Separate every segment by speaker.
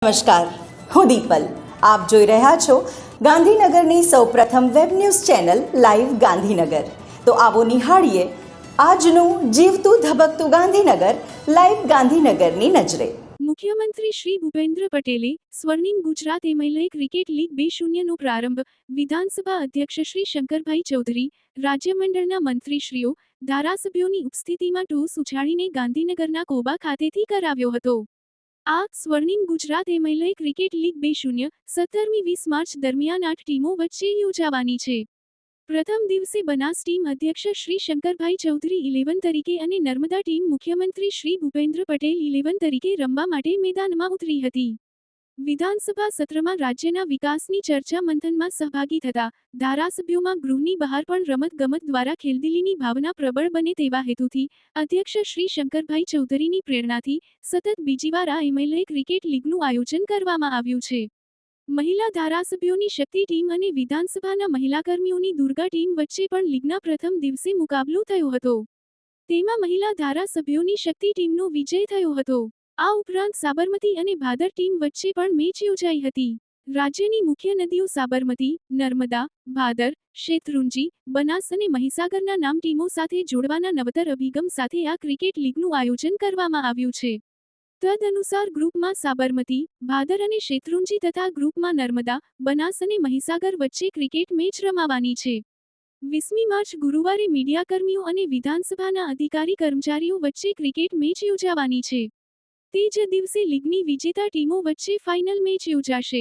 Speaker 1: નમસ્કાર, હું દીપલ. આપ જોઈ રહ્યા છો ગાંધીનગરની સૌપ્રથમ web news channel live Gandhinagar. તો આવો નિહાળીએ આજનું જીવતું ધબકતું ગાંધીનગર લાઈવ ગાંધીનગરની નજરે.
Speaker 2: મુખ્યમંત્રી શ્રી ભૂપેન્દ્ર પટેલે સ્વર્ણિમ ગુજરાત મહિલા ક્રિકેટ લીગ 2-0નો પ્રારંભ વિધાનસભા અધ્યક્ષ શ્રી શંકરભાઈ ચૌધરી, રાજ્યમંડળના મંત્રીશ્રીઓ, ધારાસભ્યોની ઉપસ્થિતિમાં ટોસ ઉછાળીને ગાંધીનગરના કોબા ખાતેથી કરાવ્યો હતો. આ સ્વર્ણિમ ગુજરાત મહિલા ક્રિકેટ લીગ 2-0 17મી 20 માર્ચ દરમિયાન 8 ટીમો વચ્ચે યોજાવાની છે. પ્રથમ દિવસે બનાસ ટીમ અધ્યક્ષ શ્રી શંકરભાઈ ચૌધરી 11 તરીકે અને નર્મદા ટીમ મુખ્યમંત્રી શ્રી ભૂપેન્દ્ર પટેલ 11 તરીકે રમવા માટે મેદાનમાં ઉતરી હતી. વિધાનસભા સત્રમાં રાજ્યના વિકાસની ચર્ચા મંથનમાં સહભાગી થતા ધારાસભ્યોમાં ગૃહની બહાર પણ રમતગમત દ્વારા ખેલદિલીની ભાવના પ્રબળ બને તેવા હેતુથી અધ્યક્ષ શ્રી શંકરભાઈ ચૌધરીની પ્રેરણાથી સતત બીજી વાર આ મહિલા ક્રિકેટ લીગનું આયોજન કરવામાં આવ્યું છે. મહિલા ધારાસભ્યોની શક્તિ ટીમ અને વિધાનસભાના મહિલાકર્મીઓની દુર્ગા ટીમ વચ્ચે પણ લીગના પ્રથમ દિવસે મુકાબલો થયો હતો. તેમાં મહિલા ધારાસભ્યોની શક્તિ ટીમનો વિજય થયો હતો. આ ઉપરાંત સાબરમતી અને ભાદર ટીમ વચ્ચે પણ મેચ યોજાઈ હતી. રાજ્યની મુખ્ય નદીઓ સાબરમતી, નર્મદા, ભાદર, શેત્રુંજી, બનાસ અને મહીસાગરના નામ ટીમો સાથે જોડવાના નવતર અભિગમ સાથે આ ક્રિકેટ લીગનું આયોજન કરવામાં આવ્યું છે. તદનુસાર ગ્રુપમાં સાબરમતી, ભાદર અને શેત્રુંજી તથા ગ્રુપમાં નર્મદા, બનાસ અને મહીસાગર વચ્ચે ક્રિકેટ મેચ રમાવાની છે. 20મી માર્ચ ગુરુવારે મીડિયાકર્મીઓ અને વિધાનસભાના અધિકારી કર્મચારીઓ વચ્ચે ક્રિકેટ મેચ યોજાવાની છે. તે જ દિવસે લીગની વિજેતા ટીમો વચ્ચે ફાઇનલ મેચ યોજાશે.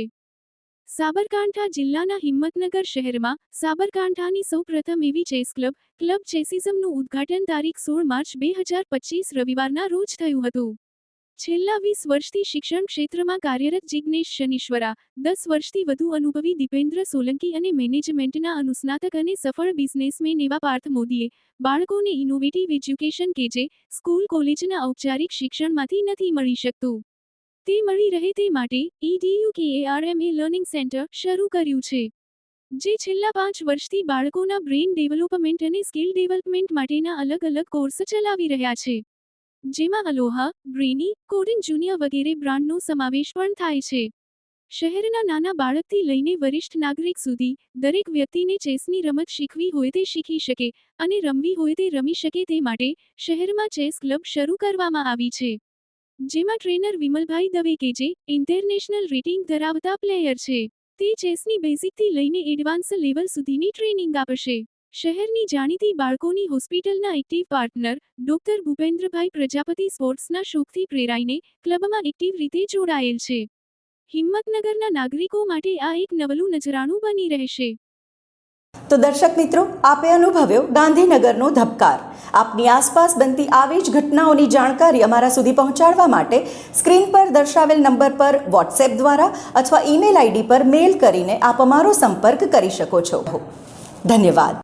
Speaker 2: સાબરકાંઠા જિલ્લાના હિંમતનગર શહેરમાં સાબરકાંઠાની સૌપ્રથમ એવી ચેસ ક્લબ ચેસિઝમનું ઉદ્ઘાટન તારીખ 16 માર્ચ 2025 રવિવારના રોજ થયું હતું. છેલ્લા 20 વર્ષથી શિક્ષણ ક્ષેત્રમાં કાર્યરત જિગ્નેશ શનીશ્વરા, 10 વર્ષથી વધુ અનુભવી દીપેન્દ્ર સોલંકી અને મેનેજમેન્ટના અનુસ્નાતક અને સફળ બિઝનેસમેન એવા પાર્થ મોદીએ બાળકોને ઇનોવેટિવ એજ્યુકેશન કે જે સ્કૂલ કોલેજના ઔપચારિક શિક્ષણમાંથી નથી મળી શકતું, તે મળી રહે તે માટે EDUKARM લર્નિંગ સેન્ટર શરૂ કર્યું છે, જે છેલ્લા 5 વર્ષથી બાળકોના બ્રેઇન ડેવલપમેન્ટ અને સ્કિલ ડેવલપમેન્ટ માટેના અલગ અલગ કોર્સ ચલાવી રહ્યા છે, જેમાં અલોહા, બ્રેની, કોડિંગ જુનિયર વગેરે બ્રાન્ડનો સમાવેશ પણ થાય છે. શહેરના નાના બાળકથી લઈને વરિષ્ઠ નાગરિક સુધી દરેક વ્યક્તિને ચેસની રમત શીખવી હોય તે શીખી શકે અને રમવી હોય તે રમી શકે તે માટે શહેરમાં ચેસ ક્લબ શરૂ કરવામાં આવી છે, જેમાં ટ્રેનર વિમલભાઈ દવે કે જે ઇન્ટરનેશનલ રેટિંગ ધરાવતા પ્લેયર છે, તે ચેસની બેઝિકથી લઈને એડવાન્સ લેવલ સુધીની ટ્રેનિંગ આપશે. શહેરની જાણીતી બાળકોની હોસ્પિટલના active partner doctor Bhupendrabhai Prajapati સ્પોર્ટ્સના શોખથી પ્રેરાઈને ક્લબમાં એક્ટિવ રીતે જોડાયેલ છે. હિંમતનગરના નાગરિકો માટે આ એક નવલું નજરાણું બની રહેશે.
Speaker 1: તો દર્શક મિત્રો, આપે અનુભવ્યો ગાંધીનગરનો ધબકાર. આપની આસપાસ બનતી આવી જ ઘટનાઓની જાણકારી અમારા સુધી પહોંચાડવા માટે સ્ક્રીન પર દર્શાવેલ નંબર પર વોટ્સએપ દ્વારા અથવા ઈમેલ આઈડી પર મેલ કરીને આપ અમારો સંપર્ક કરી શકો છો. ધન્યવાદ.